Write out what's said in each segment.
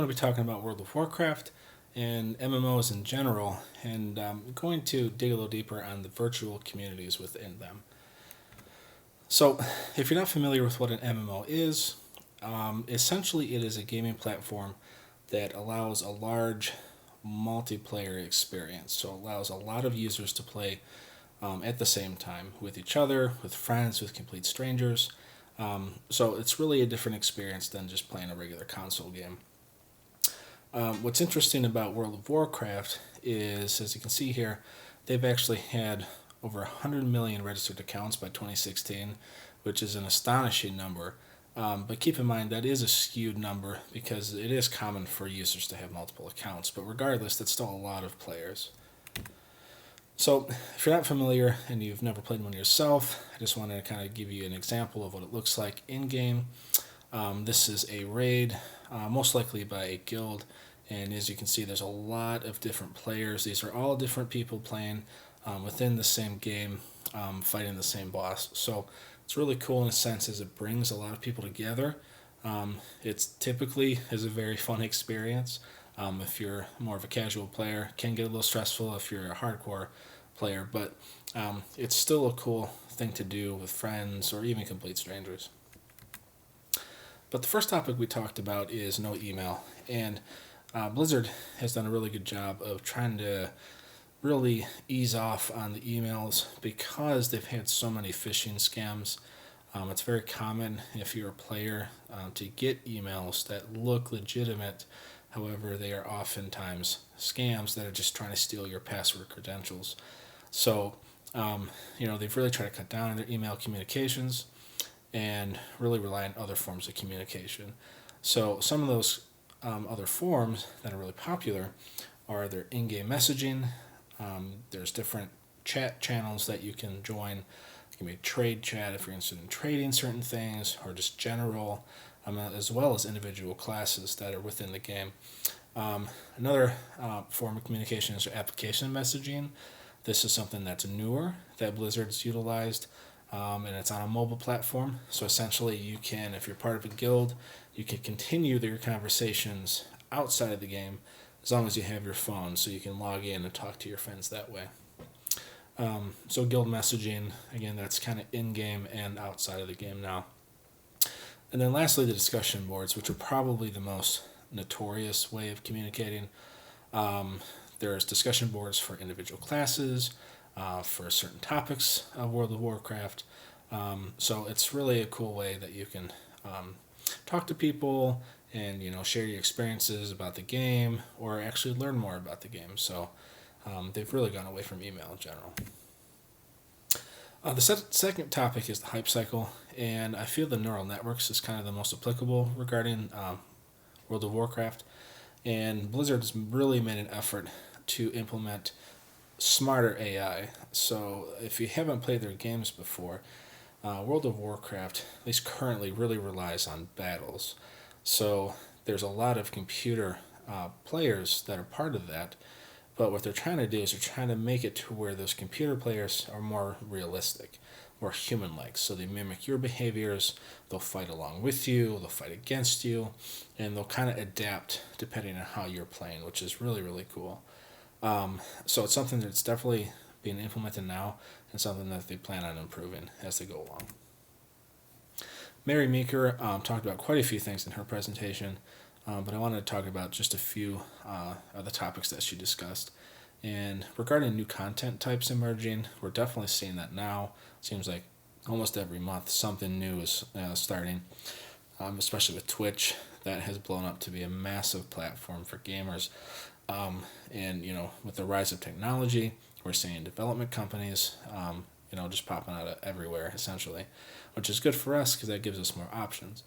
going to be talking about World of Warcraft and MMOs in general, and I'm going to dig a little deeper on the virtual communities within them. So, if you're not familiar with what an MMO is, essentially it is a gaming platform that allows a large multiplayer experience. So, it allows a lot of users to play at the same time with each other, with friends, with complete strangers. So, it's really a different experience than just playing a regular console game. What's interesting about World of Warcraft is, as you can see here, they've actually had over 100 million registered accounts by 2016, which is an astonishing number. But keep in mind that is a skewed number because it is common for users to have multiple accounts. But regardless, that's still a lot of players. So if you're not familiar and you've never played one yourself, I just wanted to kind of give you an example of what it looks like in-game. This is a raid, most likely by a guild, and as you can see there's a lot of different players. These are all different people playing within the same game, fighting the same boss. So it's really cool in a sense as it brings a lot of people together. It's typically is a very fun experience. If you're more of a casual player, it can get a little stressful if you're a hardcore player, but it's still a cool thing to do with friends or even complete strangers. But the first topic we talked about is no email, and Blizzard has done a really good job of trying to really ease off on the emails because they've had so many phishing scams. It's very common if you're a player to get emails that look legitimate. However, they are oftentimes scams that are just trying to steal your password credentials. So, they've really tried to cut down on their email communications and really rely on other forms of communication. So some of those other forms that are really popular are their in-game messaging. There's different chat channels that you can join. It can be a trade chat if you're interested in trading certain things, or just general, as well as individual classes that are within the game. Another form of communication is application messaging. This is something that's newer that Blizzard's utilized. And it's on a mobile platform. So essentially you can, if you're part of a guild, you can continue your conversations outside of the game as long as you have your phone, so you can log in and talk to your friends that way. So guild messaging, again, that's kind of in-game and outside of the game now. And then lastly, the discussion boards, which are probably the most notorious way of communicating. There's discussion boards for individual classes, for certain topics of World of Warcraft. So it's really a cool way that you can talk to people and share your experiences about the game or actually learn more about the game. So they've really gone away from email in general. The second topic is the hype cycle, and I feel the neural networks is kind of the most applicable regarding World of Warcraft. And Blizzard has really made an effort to implement smarter AI. So if you haven't played their games before, World of Warcraft, at least currently, really relies on battles. So there's a lot of computer players that are part of that. But what they're trying to do is they're trying to make it to where those computer players are more realistic, more human-like. So they mimic your behaviors, they'll fight along with you, they'll fight against you, and they'll kind of adapt depending on how you're playing, which is really, really cool. So it's something that's definitely being implemented now and something that they plan on improving as they go along. Mary Meeker talked about quite a few things in her presentation, but I wanted to talk about just a few of the topics that she discussed. And regarding new content types emerging, we're definitely seeing that now. It seems like almost every month something new is starting, especially with Twitch. That has blown up to be a massive platform for gamers. And with the rise of technology, we're seeing development companies, just popping out of everywhere essentially, which is good for us because that gives us more options.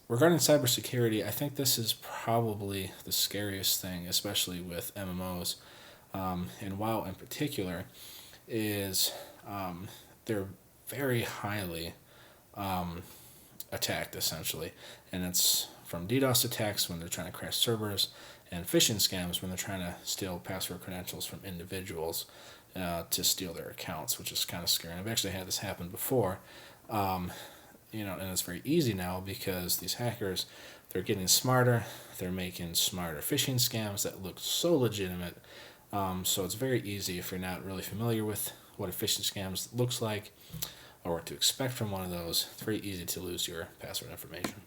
Regarding cybersecurity, I think this is probably the scariest thing, especially with MMOs, and WoW in particular, is they're very highly attacked essentially, and it's from DDoS attacks when they're trying to crash servers, and phishing scams when they're trying to steal password credentials from individuals to steal their accounts, which is kind of scary. I've actually had this happen before. and it's very easy now because these hackers, they're getting smarter. They're making smarter phishing scams that look so legitimate. So it's very easy if you're not really familiar with what a phishing scam looks like or what to expect from one of those. It's very easy to lose your password information.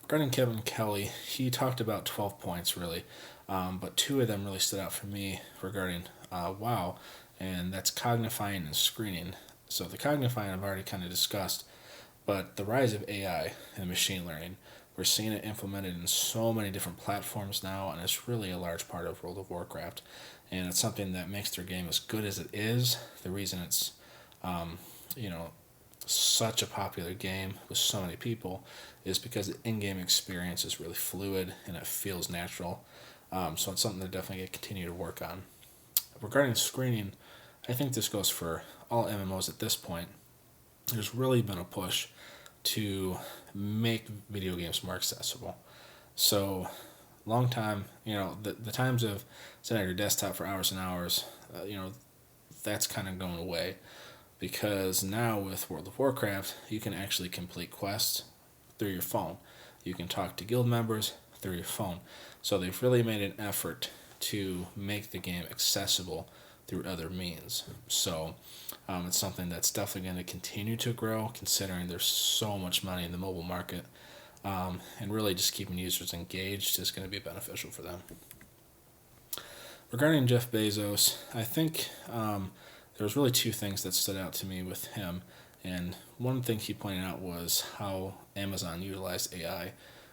Regarding Kevin Kelly, he talked about 12 points really, but two of them really stood out for me regarding WoW, and that's cognifying and screening. So the cognifying I've already kind of discussed, but the rise of AI and machine learning, we're seeing it implemented in so many different platforms now, and it's really a large part of World of Warcraft, and it's something that makes their game as good as it is. The reason it's, such a popular game with so many people is because the in-game experience is really fluid and it feels natural. So it's something they're definitely going to continue to work on. Regarding screening, I think this goes for all MMOs at this point. There's really been a push to make video games more accessible. So long time, the times of sitting at your desktop for hours and hours, that's kind of going away. Because now with World of Warcraft, you can actually complete quests through your phone. You can talk to guild members through your phone. So they've really made an effort to make the game accessible through other means. So it's something that's definitely going to continue to grow, considering there's so much money in the mobile market. And really just keeping users engaged is going to be beneficial for them. Regarding Jeff Bezos, I think there was really two things that stood out to me with him, and one thing he pointed out was how Amazon utilized AI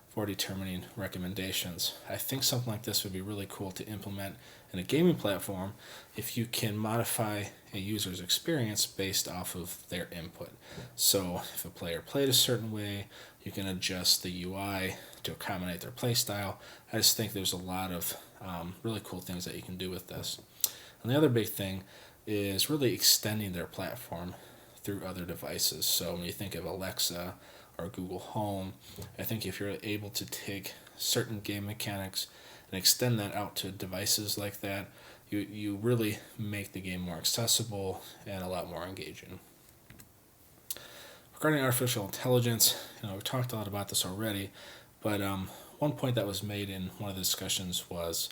for determining recommendations. I think something like this would be really cool to implement in a gaming platform if you can modify a user's experience based off of their input. So if a player played a certain way, you can adjust the UI to accommodate their play style. I just think there's a lot of really cool things that you can do with this. And the other big thing is really extending their platform through other devices. So when you think of Alexa or Google Home, I think if you're able to take certain game mechanics and extend that out to devices like that, you really make the game more accessible and a lot more engaging. Regarding artificial intelligence, we've talked a lot about this already, but one point that was made in one of the discussions was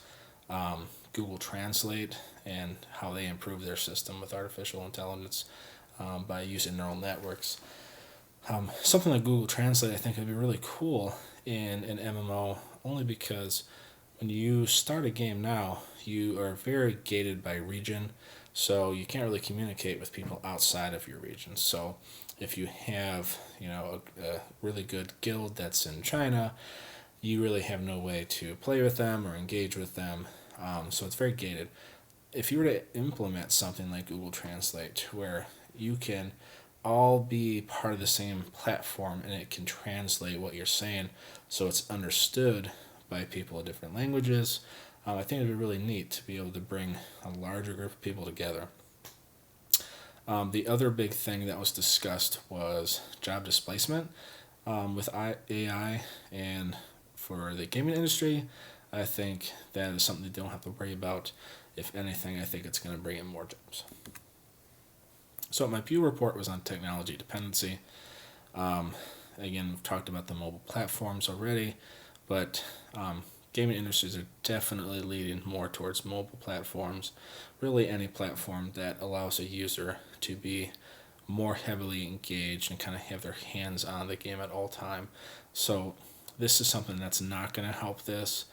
Google Translate and how they improve their system with artificial intelligence by using neural networks. Something like Google Translate I think would be really cool in an MMO, only because when you start a game now, you are very gated by region, so you can't really communicate with people outside of your region. So if you have a really good guild that's in China, you really have no way to play with them or engage with them. So it's very gated. If you were to implement something like Google Translate, where you can all be part of the same platform and it can translate what you're saying so it's understood by people of different languages, I think it would be really neat to be able to bring a larger group of people together. The other big thing that was discussed was job displacement with AI, and for the gaming industry, I think that is something they don't have to worry about. If anything, I think it's going to bring in more jobs. So my Pew report was on technology dependency. Again, we've talked about the mobile platforms already, but gaming industries are definitely leading more towards mobile platforms. Really any platform that allows a user to be more heavily engaged and kind of have their hands on the game at all time. So this is something that's not going to help this.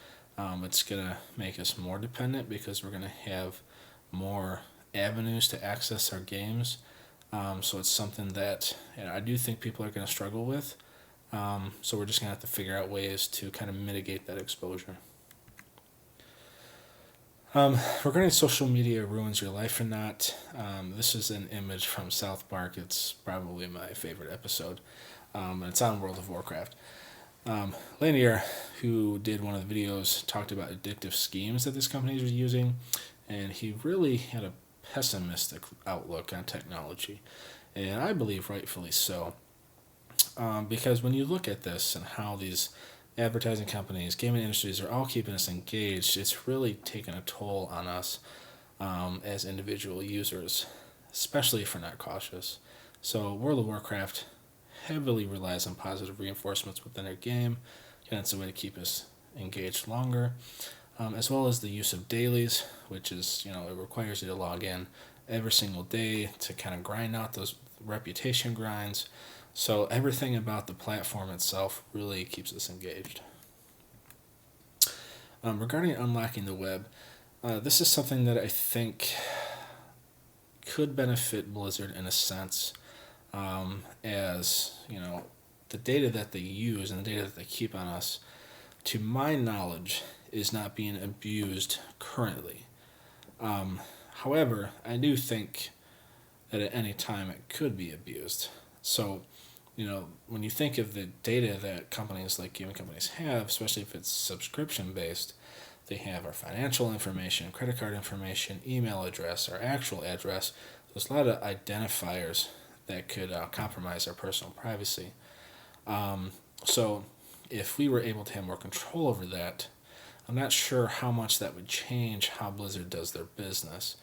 It's going to make us more dependent because we're going to have more avenues to access our games. So it's something that I do think people are going to struggle with. So we're just going to have to figure out ways to kind of mitigate that exposure. Regarding social media ruins your life or not, this is an image from South Park. It's probably my favorite episode. And it's on World of Warcraft. Lanier, who did one of the videos, talked about addictive schemes that these companies are using, and he really had a pessimistic outlook on technology, and I believe rightfully so, because when you look at this and how these advertising companies, gaming industries are all keeping us engaged, it's really taken a toll on us as individual users, especially if we're not cautious. So World of Warcraft heavily relies on positive reinforcements within their game, and it's a way to keep us engaged longer, as well as the use of dailies, which is, it requires you to log in every single day to kind of grind out those reputation grinds. So everything about the platform itself really keeps us engaged. Regarding unlocking the web, this is something that I think could benefit Blizzard in a sense, as the data that they use and the data that they keep on us, to my knowledge, is not being abused currently. However, I do think that at any time it could be abused. So, when you think of the data that companies like gaming companies have, especially if it's subscription based, they have our financial information, credit card information, email address, our actual address. There's a lot of identifiers that could compromise our personal privacy. So if we were able to have more control over that, I'm not sure how much that would change how Blizzard does their business,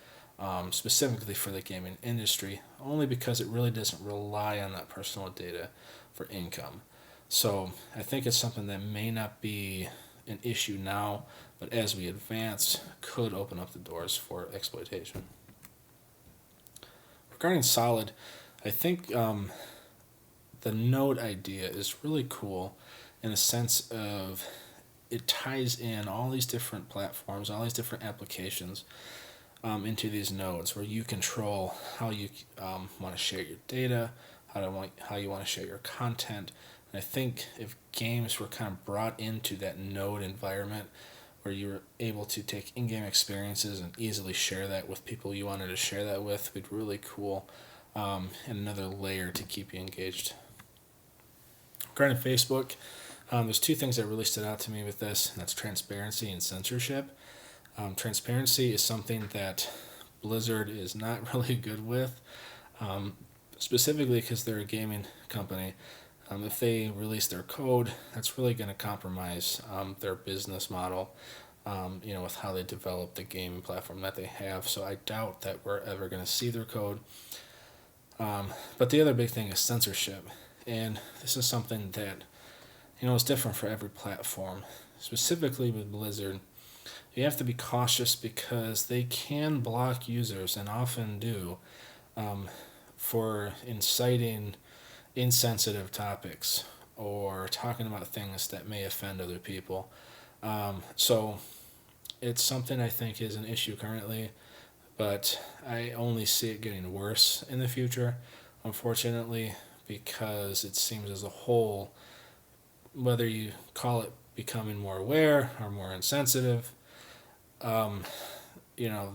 specifically for the gaming industry, only because it really doesn't rely on that personal data for income. So I think it's something that may not be an issue now, but as we advance, could open up the doors for exploitation. Regarding Solid, I think the node idea is really cool in the sense of it ties in all these different platforms, all these different applications into these nodes where you control how you want to share your data, how you want to share your content. And I think if games were kind of brought into that node environment where you were able to take in-game experiences and easily share that with people you wanted to share that with, would be really cool, and another layer to keep you engaged. Regarding Facebook, there's two things that really stood out to me with this, and that's transparency and censorship. Transparency is something that Blizzard is not really good with, specifically because they're a gaming company. If they release their code, that's really going to compromise their business model, with how they develop the gaming platform that they have. So I doubt that we're ever going to see their code. But the other big thing is censorship. And this is something that, is different for every platform. Specifically with Blizzard, you have to be cautious because they can block users, and often do, for inciting insensitive topics or talking about things that may offend other people. So it's something I think is an issue currently, but I only see it getting worse in the future, unfortunately, because it seems as a whole, whether you call it becoming more aware or more insensitive,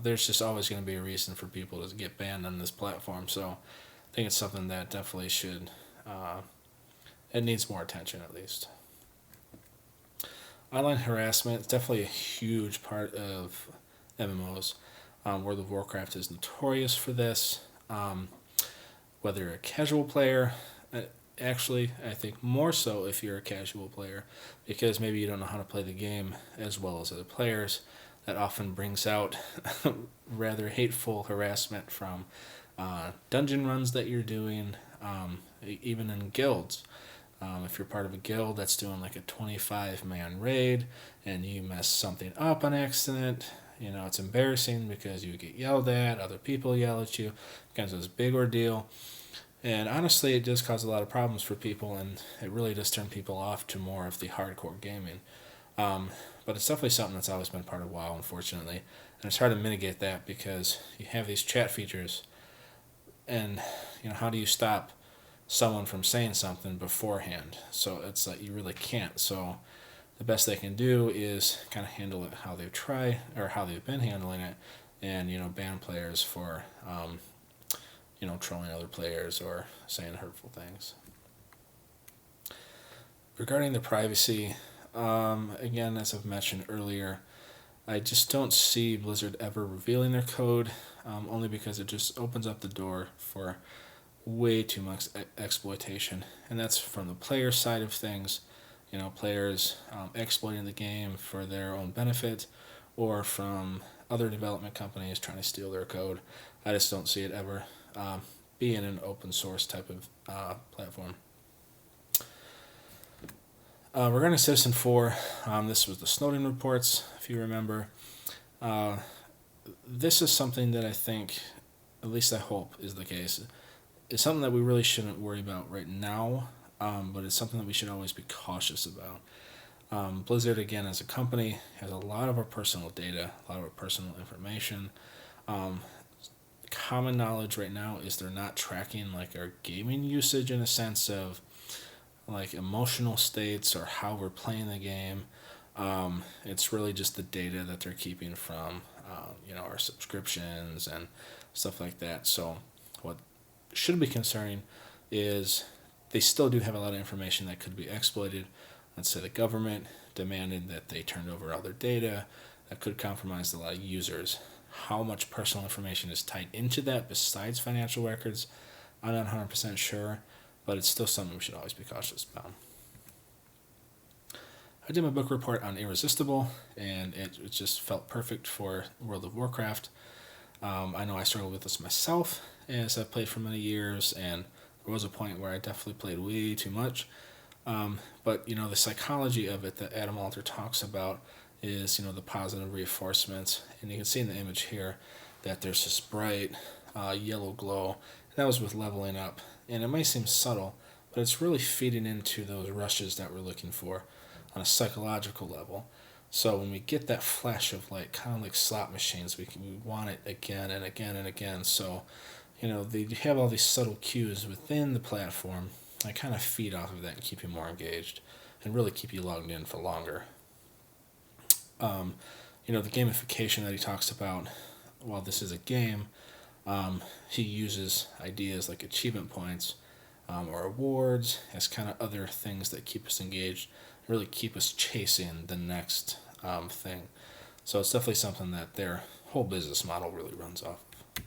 there's just always going to be a reason for people to get banned on this platform. So I think it's something that definitely should, it needs more attention at least. Online harassment is definitely a huge part of MMOs. World of Warcraft is notorious for this. Whether you're a casual player, actually, I think more so if you're a casual player, because maybe you don't know how to play the game as well as other players. That often brings out rather hateful harassment from dungeon runs that you're doing, even in guilds. If you're part of a guild that's doing like a 25-man raid and you mess something up on accident, it's embarrassing because you get yelled at, other people yell at you, it becomes this big ordeal. And honestly, it does cause a lot of problems for people, and it really does turn people off to more of the hardcore gaming. But it's definitely something that's always been part of WoW, unfortunately. And it's hard to mitigate that because you have these chat features, and how do you stop someone from saying something beforehand? So it's like you really can't. So the best they can do is kind of handle it how how they've been handling it, and ban players for trolling other players or saying hurtful things. Regarding the privacy, again, as I've mentioned earlier, I just don't see Blizzard ever revealing their code, only because it just opens up the door for way too much exploitation. And that's from the player side of things, players exploiting the game for their own benefit, or from other development companies trying to steal their code. I just don't see it ever being an open source type of platform. Regarding Citizen 4, this was the Snowden reports, if you remember. This is something that I think, at least I hope, is the case. It's something that we really shouldn't worry about right now, but it's something that we should always be cautious about. Blizzard, again, as a company, has a lot of our personal data, a lot of our personal information. Common knowledge right now is they're not tracking like our gaming usage in a sense of like emotional states or how we're playing the game. It's really just the data that they're keeping from our subscriptions and stuff like that. So what should be concerning is they still do have a lot of information that could be exploited. Let's say the government demanded that they turned over all their data. That could compromise a lot of users. How much personal information is tied into that besides financial records, I'm not 100% sure, but it's still something we should always be cautious about. I did my book report on Irresistible, and it just felt perfect for World of Warcraft. I know I struggled with this myself, as I've played for many years, and there was a point where I definitely played way too much. But the psychology of it that Adam Alter talks about is the positive reinforcements, and you can see in the image here that there's this bright yellow glow. That was with leveling up, and it might seem subtle, but it's really feeding into those rushes that we're looking for on a psychological level. So when we get that flash of light, kind of like slot machines, we want it again and again and again. So they have all these subtle cues within the platform that kind of feed off of that and keep you more engaged and really keep you logged in for longer. The gamification that he talks about, while this is a game, he uses ideas like achievement points or awards as kind of other things that keep us engaged, really keep us chasing the next thing. So it's definitely something that their whole business model really runs off of.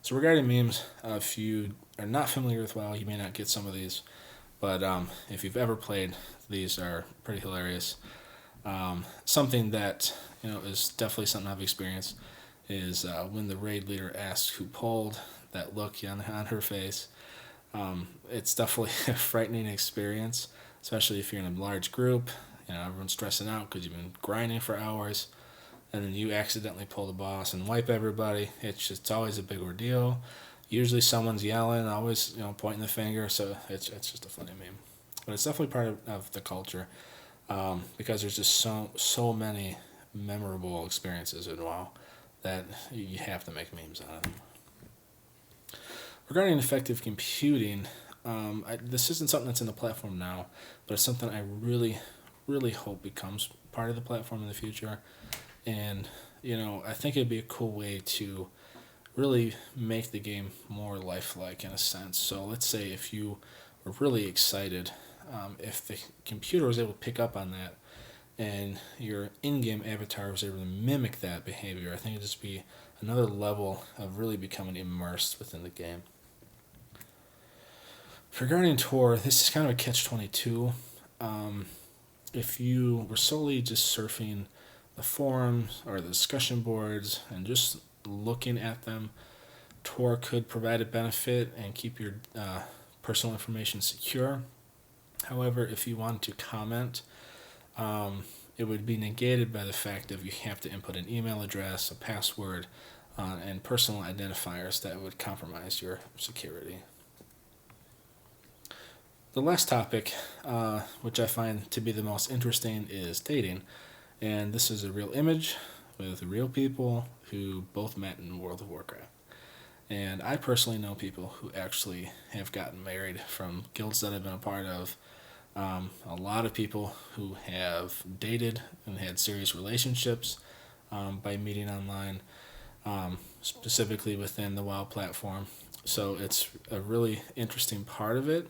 So regarding memes, if you are not familiar with WoW, you may not get some of these, but if you've ever played, these are pretty hilarious. Something that is definitely something I've experienced is when the raid leader asks who pulled, that look on her face. It's definitely a frightening experience, especially if you're in a large group. Everyone's stressing out because you've been grinding for hours, and then you accidentally pull the boss and wipe everybody. It's always a big ordeal. Usually someone's yelling, always pointing the finger. So it's just a funny meme, but it's definitely part of the culture. Because there's just so many memorable experiences in WoW that you have to make memes out of them. Regarding effective computing, this isn't something that's in the platform now, but it's something I really, really hope becomes part of the platform in the future. And, I think it'd be a cool way to really make the game more lifelike in a sense. So let's say if you were really excited, if the computer was able to pick up on that and your in-game avatar was able to mimic that behavior, I think it'd just be another level of really becoming immersed within the game. Regarding Tor, this is kind of a catch-22. If you were solely just surfing the forums or the discussion boards and just looking at them, Tor could provide a benefit and keep your personal information secure. However, if you want to comment, it would be negated by the fact that you have to input an email address, a password, and personal identifiers that would compromise your security. The last topic, which I find to be the most interesting, is dating. And this is a real image with real people who both met in World of Warcraft. And I personally know people who actually have gotten married from guilds that I've been a part of. A lot of people who have dated and had serious relationships by meeting online, specifically within the WoW platform. So it's a really interesting part of it.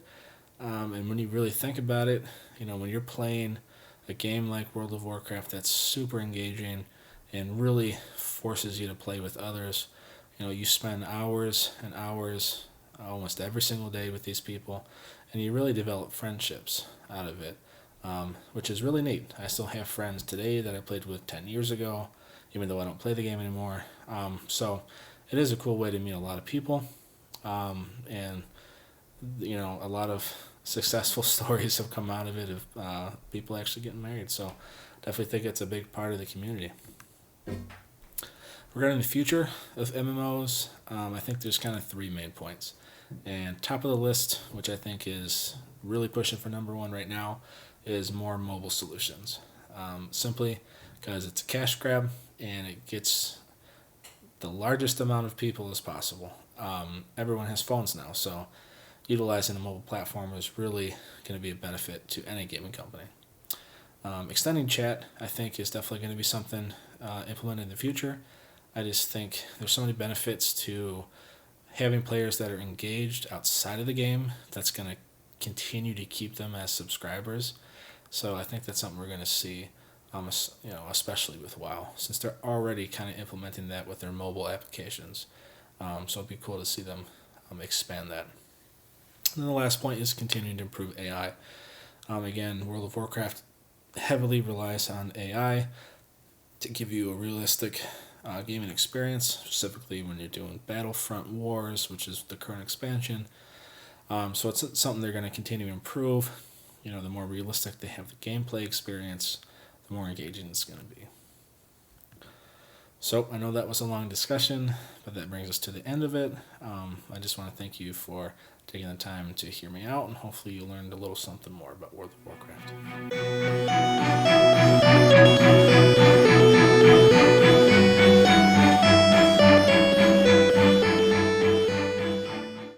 And when you really think about it, when you're playing a game like World of Warcraft that's super engaging and really forces you to play with others, you spend hours and hours almost every single day with these people, and you really develop friendships out of it, which is really neat. I still have friends today that I played with 10 years ago, even though I don't play the game anymore. So it is a cool way to meet a lot of people. And a lot of successful stories have come out of it of people actually getting married. So definitely think it's a big part of the community. Regarding the future of MMOs, I think there's kind of three main points. And top of the list, which I think is really pushing for number one right now, is more mobile solutions. Simply because it's a cash grab and it gets the largest amount of people as possible. Everyone has phones now, so utilizing a mobile platform is really going to be a benefit to any gaming company. Extending chat, I think, is definitely going to be something implemented in the future. I just think there's so many benefits to having players that are engaged outside of the game that's going to continue to keep them as subscribers. So I think that's something we're going to see, especially with WoW, since they're already kind of implementing that with their mobile applications. So it'd be cool to see them expand that. And then the last point is continuing to improve AI. Again, World of Warcraft heavily relies on AI to give you a realistic gaming experience, specifically when you're doing Battlefront Wars, which is the current expansion. So it's something they're going to continue to improve. The more realistic they have the gameplay experience, the more engaging it's going to be. So I know that was a long discussion, but that brings us to the end of it. I just want to thank you for taking the time to hear me out, and hopefully you learned a little something more about World of Warcraft.